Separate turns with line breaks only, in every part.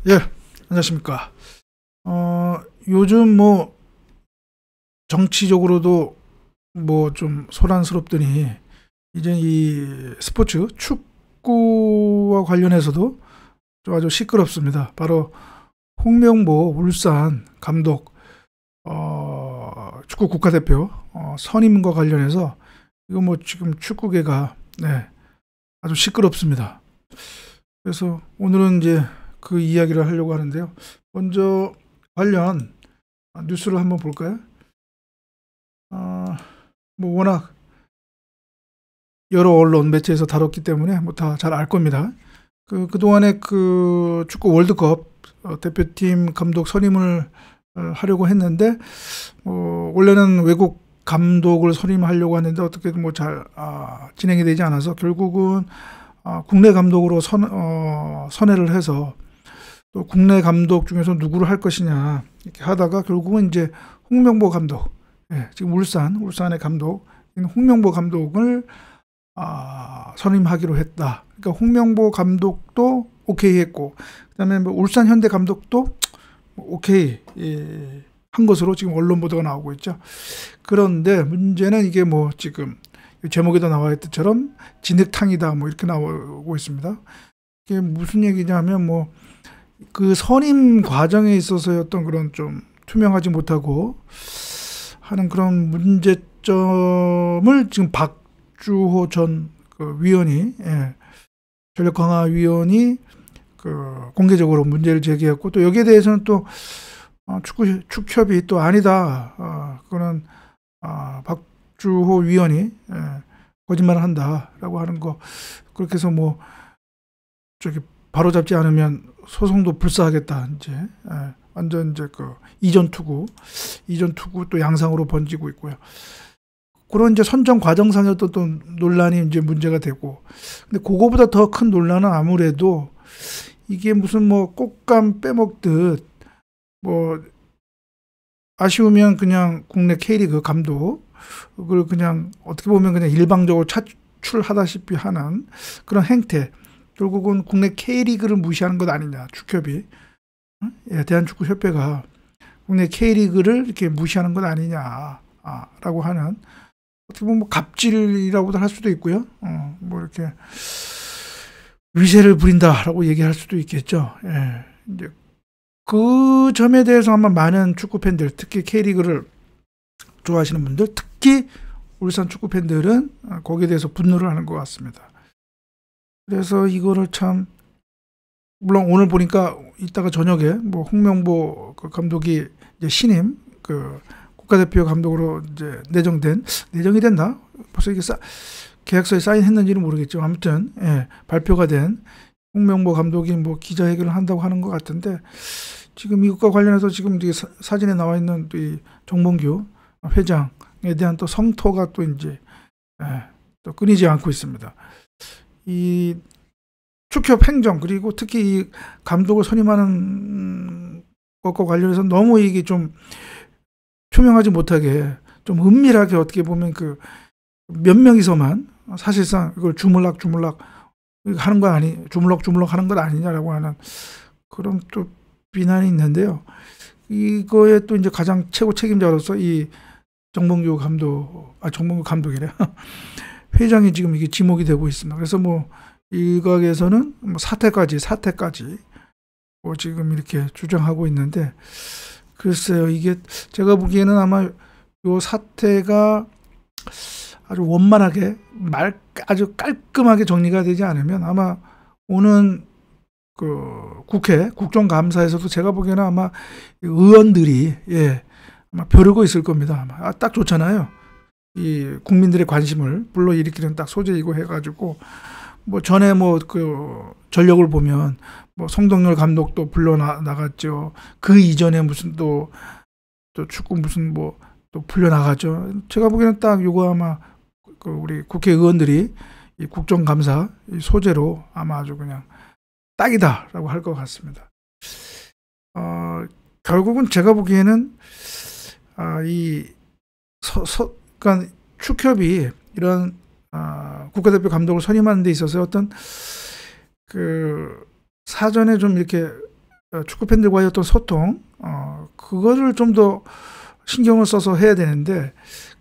예, 안녕하십니까. 요즘 뭐 정치적으로도 뭐 좀 소란스럽더니 이제 이 스포츠 축구와 관련해서도 좀 아주 시끄럽습니다. 바로 홍명보 울산 감독 축구 국가대표 선임과 관련해서 이거 뭐 지금 축구계가 아주 시끄럽습니다. 그래서 오늘은 이제 그 이야기를 하려고 하는데요. 먼저 관련 뉴스를 한번 볼까요? 뭐 워낙 여러 언론 매체에서 다뤘기 때문에 뭐 다 잘 알 겁니다. 그동안에 그 축구 월드컵 대표팀 감독 선임을 하려고 했는데 원래는 외국 감독을 선임하려고 했는데 어떻게 뭐 잘 진행이 되지 않아서 결국은 국내 감독으로 선회를 해서 또 국내 감독 중에서 누구를 할 것이냐 이렇게 하다가 결국은 이제 홍명보 감독, 지금 울산의 감독 홍명보 감독을 선임하기로 했다. 그러니까 홍명보 감독도 오케이 했고, 그다음에 뭐 울산 현대 감독도 오케이 한 것으로 지금 언론 보도가 나오고 있죠. 그런데 문제는 이게 뭐 지금 제목에도 나와 있듯처럼 진흙탕이다 뭐 이렇게 나오고 있습니다. 이게 무슨 얘기냐면 뭐 그 선임 과정에 있어서의 어떤 그런 좀 투명하지 못하고 하는 그런 문제점을 지금 박주호 전 그 위원이 전력강화위원이 그 공개적으로 문제를 제기했고, 또 여기에 대해서는 또 축협이 또 아니다. 그거는 박주호 위원이 거짓말을 한다라고 하는 거, 그렇게 해서 뭐 저기 바로잡지 않으면 소송도 불사하겠다. 이제 완전 이제 그 이전 투구 또 양상으로 번지고 있고요. 그런 이제 선정 과정상에도 또 논란이 이제 문제가 되고, 근데 그거보다 더 큰 논란은 아무래도 이게 무슨 뭐 꽃감 빼먹듯 뭐 아쉬우면 그냥 국내 K리그 감독을 그냥 어떻게 보면 그냥 일방적으로 차출하다시피 하는 그런 행태, 결국은 국내 K리그를 무시하는 것 아니냐, 축협이 대한축구협회가 국내 K리그를 이렇게 무시하는 것 아니냐라고 하는, 어떻게 보면 뭐 갑질이라고도 할 수도 있고요. 뭐 이렇게 위세를 부린다라고 얘기할 수도 있겠죠. 이제 그 점에 대해서 아마 많은 축구 팬들, 특히 K리그를 좋아하시는 분들, 특히 울산 축구 팬들은 거기에 대해서 분노를 하는 것 같습니다. 그래서 이거를 참, 물론 오늘 보니까 이따가 저녁에 뭐 홍명보 그 감독이 이제 신임 그 국가대표 감독으로 이제 내정이 됐나? 벌써 이게 계약서에 사인했는지는 모르겠죠. 아무튼 발표가 된 홍명보 감독이 뭐 기자회견을 한다고 하는 것 같은데, 지금 이것과 관련해서 지금 사진에 나와 있는 또 이 정몽규 회장에 대한 또 성토가 또 이제 또 끊이지 않고 있습니다. 이 축협 행정, 그리고 특히 이 감독을 선임하는 것과 관련해서 너무 이게 좀 투명하지 못하게, 좀 은밀하게, 어떻게 보면 그 몇 명이서만 사실상 이걸 주물럭 하는 거 주물럭 하는 것 아니냐라고 하는 그런 또 비난이 있는데요. 이거에 또 이제 가장 최고 책임자로서 이 정몽규 감독이래 회장이 지금 이게 지목이 되고 있습니다. 그래서 뭐 일각에서는 뭐 사퇴까지 뭐 지금 이렇게 주장하고 있는데, 글쎄요, 이게 제가 보기에는 아마 요 사태가 아주 원만하게 아주 깔끔하게 정리가 되지 않으면 아마 오는 그 국회 국정감사에서도 제가 보기에는 아마 의원들이 아마 벼르고 있을 겁니다. 아마 딱 좋잖아요. 이 국민들의 관심을 불러일으키는 딱 소재이고 해가지고, 뭐 전에 뭐 그 전력을 보면 뭐 송동열 감독도 불러 나갔죠. 그 이전에 무슨 또 축구 무슨 뭐 또 불려 나갔죠. 제가 보기에는 딱 요거 아마 그 우리 국회의원들이 이 국정감사 이 소재로 아마 아주 그냥 딱이다라고 할 것 같습니다. 결국은 제가 보기에는 그러니까 축협이 이런 국가대표 감독을 선임하는 데 있어서 어떤 그 사전에 좀 이렇게 축구 팬들과의 어떤 소통, 그거를 좀 더 신경을 써서 해야 되는데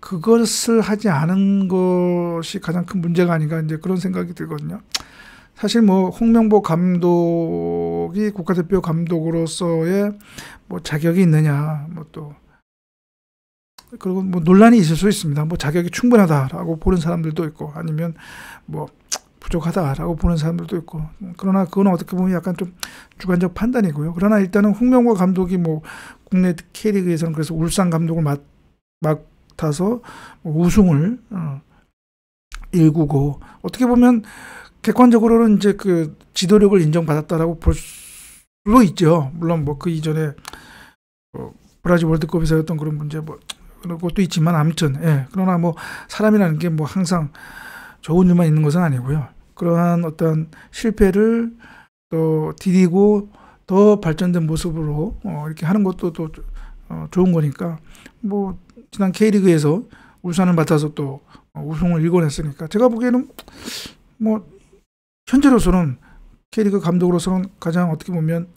그것을 하지 않은 것이 가장 큰 문제가 아닌가 이제 그런 생각이 들거든요. 사실 뭐 홍명보 감독이 국가대표 감독으로서의 뭐 자격이 있느냐, 뭐 또 그리고 뭐 논란이 있을 수 있습니다. 뭐 자격이 충분하다라고 보는 사람들도 있고 아니면 뭐 부족하다라고 보는 사람들도 있고, 그러나 그건 어떻게 보면 약간 좀 주관적 판단이고요. 그러나 일단은 홍명보 감독이 뭐 국내 K리그에서는 그래서 울산 감독을 맡아서 뭐 우승을 일구고, 어떻게 보면 객관적으로는 이제 그 지도력을 인정받았다라고 볼 수도 있죠. 물론 뭐 그 이전에 브라질 월드컵에서 했던 그런 문제 뭐 그런 것도 있지만 아무튼 그러나 뭐 사람이라는 게 뭐 항상 좋은 일만 있는 것은 아니고요. 그러한 어떤 실패를 또 디디고 더 발전된 모습으로 이렇게 하는 것도 또 좋은 거니까, 뭐 지난 K리그에서 울산을 맡아서 또 우승을 일궈냈으니까 제가 보기에는 뭐 현재로서는 K리그 감독으로서는 가장 어떻게 보면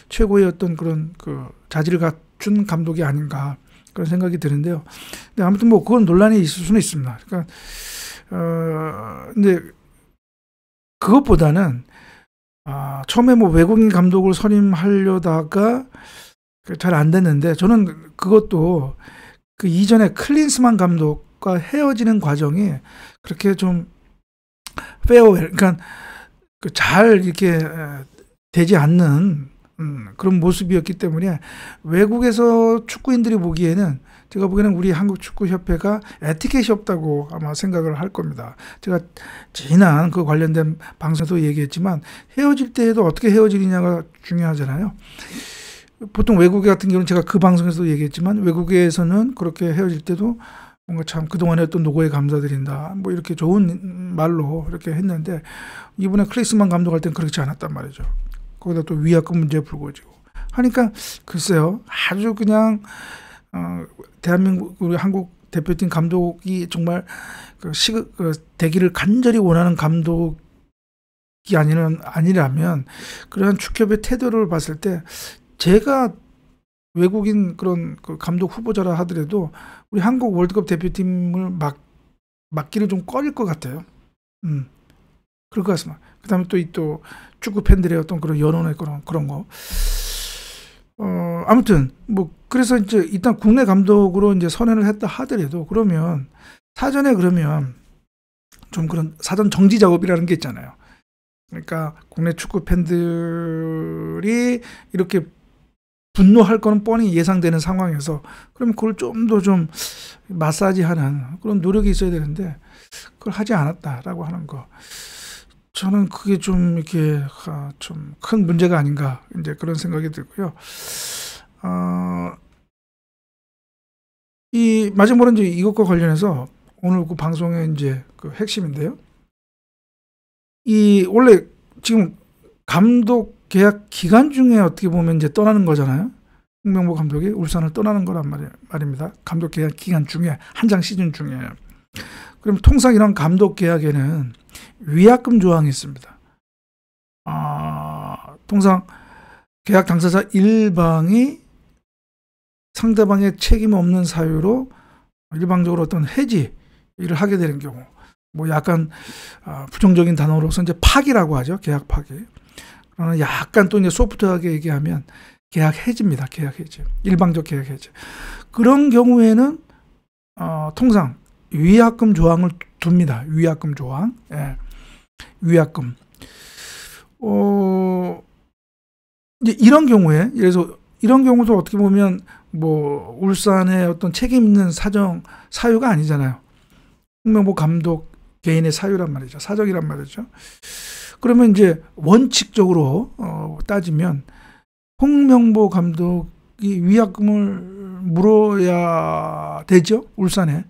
최고의 어떤 그런 그 자질을 갖춘 감독이 아닌가 그런 생각이 드는데요. 근데 아무튼 뭐 그건 논란이 있을 수는 있습니다. 그러니까 근데 그것보다는 처음에 뭐 외국인 감독을 선임하려다가 잘 안 됐는데, 저는 그것도 그 이전에 클린스만 감독과 헤어지는 과정이 그렇게 좀 페어웰, 그러니까 잘 이렇게 되지 않는 그런 모습이었기 때문에 외국에서 축구인들이 보기에는, 제가 보기에는 우리 한국축구협회가 에티켓이 없다고 아마 생각을 할 겁니다. 제가 지난 그 관련된 방송에도 얘기했지만 헤어질 때에도 어떻게 헤어지느냐가 중요하잖아요. 보통 외국 같은 경우는 제가 그 방송에서도 얘기했지만 외국에서는 그렇게 헤어질 때도 뭔가 참 그동안에 어떤 노고에 감사드린다 뭐 이렇게 좋은 말로 이렇게 했는데, 이번에 클리스만 감독할 때는 그렇지 않았단 말이죠. 거기다 또 위약금 문제 불거지고 하니까 글쎄요, 아주 그냥 대한민국 우리 한국 대표팀 감독이 정말 되기를 간절히 원하는 감독이 아니라면 그런 축협의 태도를 봤을 때, 제가 외국인 그런 그 감독 후보자라 하더라도 우리 한국 월드컵 대표팀을 맡기를 좀 꺼릴 것 같아요. 그럴 것 같습니다. 그다음에 또 축구 팬들의 어떤 그런 여론의 그런 거. 아무튼 뭐 그래서 이제 일단 국내 감독으로 이제 선언을 했다 하더라도, 그러면 사전에 그러면 좀 그런 사전 정지 작업이라는 게 있잖아요. 그러니까 국내 축구 팬들이 이렇게 분노할 거는 뻔히 예상되는 상황에서 그러면 그걸 좀 더 좀 마사지하는 그런 노력이 있어야 되는데 그걸 하지 않았다라고 하는 거, 저는 그게 좀 이렇게 좀 큰 문제가 아닌가 이제 그런 생각이 들고요. 이 마지막으로 이제 이것과 관련해서 오늘 그 방송의 이제 그 핵심인데요. 이 원래 지금 감독 계약 기간 중에 어떻게 보면 이제 떠나는 거잖아요. 홍명보 감독이 울산을 떠나는 거란 말입니다. 감독 계약 기간 중에 한창 시즌 중에. 그럼 통상 이런 감독 계약에는 위약금 조항이 있습니다. 통상 계약 당사자 일방이 상대방의 책임 없는 사유로 일방적으로 어떤 해지를 하게 되는 경우, 뭐 약간 부정적인 단어로서 이제 파기라고 하죠. 계약 파기. 그러나 약간 또 이제 소프트하게 얘기하면 계약 해지입니다. 계약 해지. 일방적 계약 해지. 그런 경우에는 통상 위약금 조항을 둡니다. 위약금 조항. 예. 위약금. 이제 이런 경우에, 예를 들어서 이런 경우도 어떻게 보면 뭐 울산의 어떤 책임 있는 사유가 아니잖아요. 홍명보 감독 개인의 사유란 말이죠. 사적이란 말이죠. 그러면 이제 원칙적으로 따지면 홍명보 감독이 위약금을 물어야 되죠. 울산에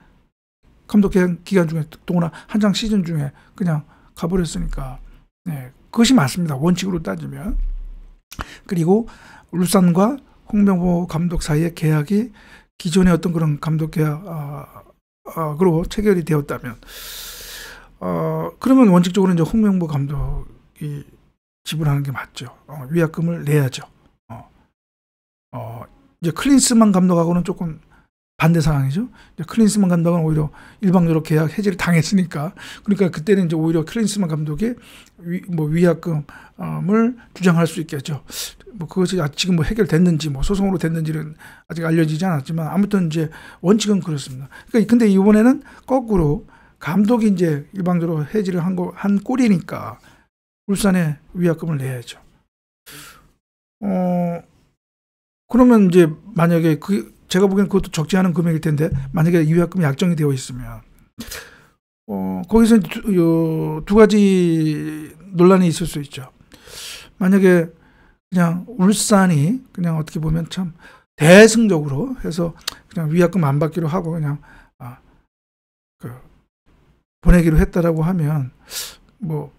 감독 기간 중에, 더구나 한창 시즌 중에 그냥 가버렸으니까. 네, 그것이 맞습니다. 원칙으로 따지면. 그리고 울산과 홍명보 감독 사이의 계약이 기존의 어떤 그런 감독 계약으로 체결이 되었다면, 그러면 원칙적으로 이제 홍명보 감독이 지불하는 게 맞죠. 위약금을 내야죠. 이제 클린스만 감독하고는 조금 반대 상황이죠. 이제 클린스만 감독은 오히려 일방적으로 계약 해지를 당했으니까, 그러니까 그때는 이제 오히려 클린스만 감독이 위약금을 주장할 수 있겠죠. 뭐 그것이 지금 뭐 해결됐는지 뭐 소송으로 됐는지는 아직 알려지지 않았지만 아무튼 이제 원칙은 그렇습니다. 그러니까 근데 이번에는 거꾸로 감독이 이제 일방적으로 해지를 한 꼴이니까 울산에 위약금을 내야죠. 그러면 이제 만약에 제가 보기엔 그것도 적지 않은 금액일 텐데, 만약에 이 위약금이 약정이 되어 있으면 거기서 두 가지 논란이 있을 수 있죠. 만약에 그냥 울산이 그냥 어떻게 보면 참 대승적으로 해서 그냥 위약금 안 받기로 하고 그냥 보내기로 했다라고 하면 뭐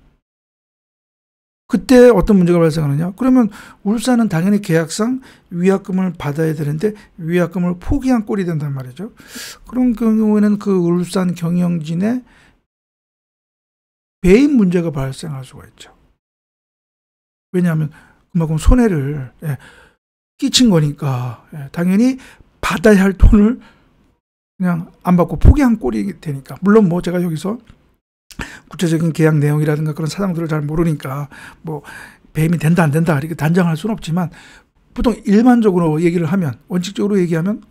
그때 어떤 문제가 발생하느냐? 그러면 울산은 당연히 계약상 위약금을 받아야 되는데 위약금을 포기한 꼴이 된단 말이죠. 그런 경우에는 그 울산 경영진의 배임 문제가 발생할 수가 있죠. 왜냐하면 그만큼 손해를 끼친 거니까 당연히 받아야 할 돈을 그냥 안 받고 포기한 꼴이 되니까. 물론 뭐 제가 여기서 구체적인 계약 내용이라든가 그런 사정들을 잘 모르니까 뭐 배임이 된다 안 된다 이렇게 단정할 수는 없지만, 보통 일반적으로 얘기를 하면, 원칙적으로 얘기하면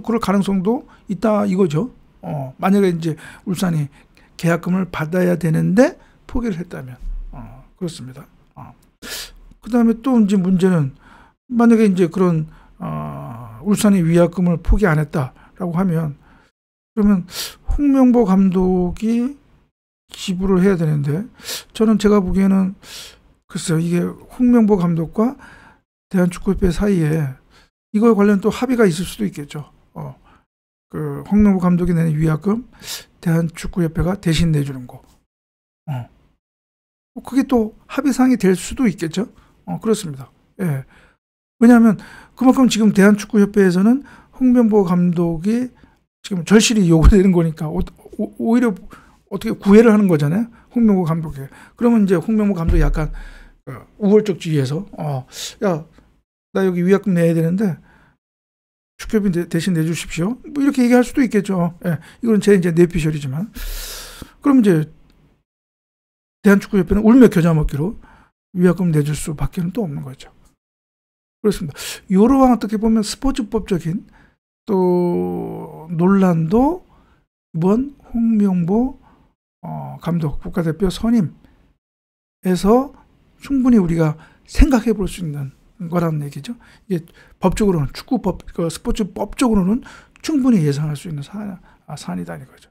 그럴 가능성도 있다 이거죠. 만약에 이제 울산이 계약금을 받아야 되는데 포기를 했다면 그렇습니다. 그다음에 또 이제 문제는, 만약에 이제 그런 울산이 위약금을 포기 안 했다라고 하면, 그러면 홍명보 감독이 지불을 해야 되는데, 저는 제가 보기에는 글쎄요, 이게 홍명보 감독과 대한축구협회 사이에 이거에 관련 또 합의가 있을 수도 있겠죠. 그 홍명보 감독이 내는 위약금 대한축구협회가 대신 내주는 거. 그게 또 합의사항이 될 수도 있겠죠. 그렇습니다. 예. 왜냐하면 그만큼 지금 대한축구협회에서는 홍명보 감독이 지금 절실히 요구되는 거니까 오히려 어떻게 구애를 하는 거잖아요. 홍명보 감독에. 그러면 이제 홍명보 감독이 약간 우월적 주의에서 야, 나 여기 위약금 내야 되는데 축협이 대신 내주십시오. 뭐 이렇게 얘기할 수도 있겠죠. 예. 이건 제 이제 뇌피셜이지만. 그럼 이제 대한축구협회는 울며 겨자 먹기로 위약금 내줄 수밖에는 또 없는 거죠. 그렇습니다. 이러한 어떻게 보면 스포츠법적인 또 논란도 이번 홍명보 감독 국가대표 선임에서 충분히 우리가 생각해 볼 수 있는 거라는 얘기죠. 이게 법적으로는, 축구법, 스포츠법적으로는 충분히 예상할 수 있는 사안이다 이거죠.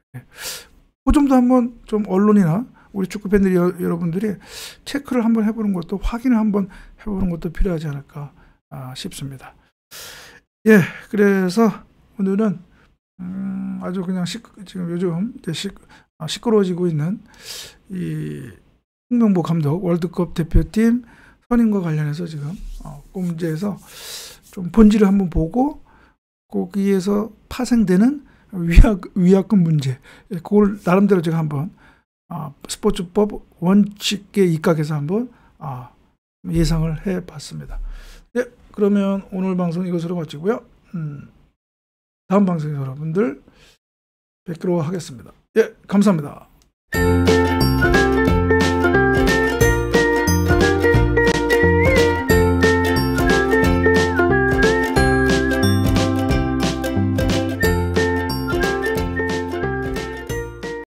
그 정도 한번 좀 언론이나 우리 축구 팬들 여러분들이 체크를 한번 해보는 것도, 확인을 한번 해보는 것도 필요하지 않을까 싶습니다. 예, 그래서 오늘은 아주 그냥 지금 요즘 시끄러워지고 있는 이 홍명보 감독 월드컵 대표팀 선임과 관련해서 지금 그 문제에서 좀 본질을 한번 보고, 거기에서 파생되는 위약금 문제, 그걸 나름대로 제가 한번 스포츠법 원칙에 입각해서 한번 예상을 해봤습니다. 예, 그러면 오늘 방송 이것으로 마치고요. 다음 방송에서 여러분들 뵙기로 하겠습니다. 예, 감사합니다.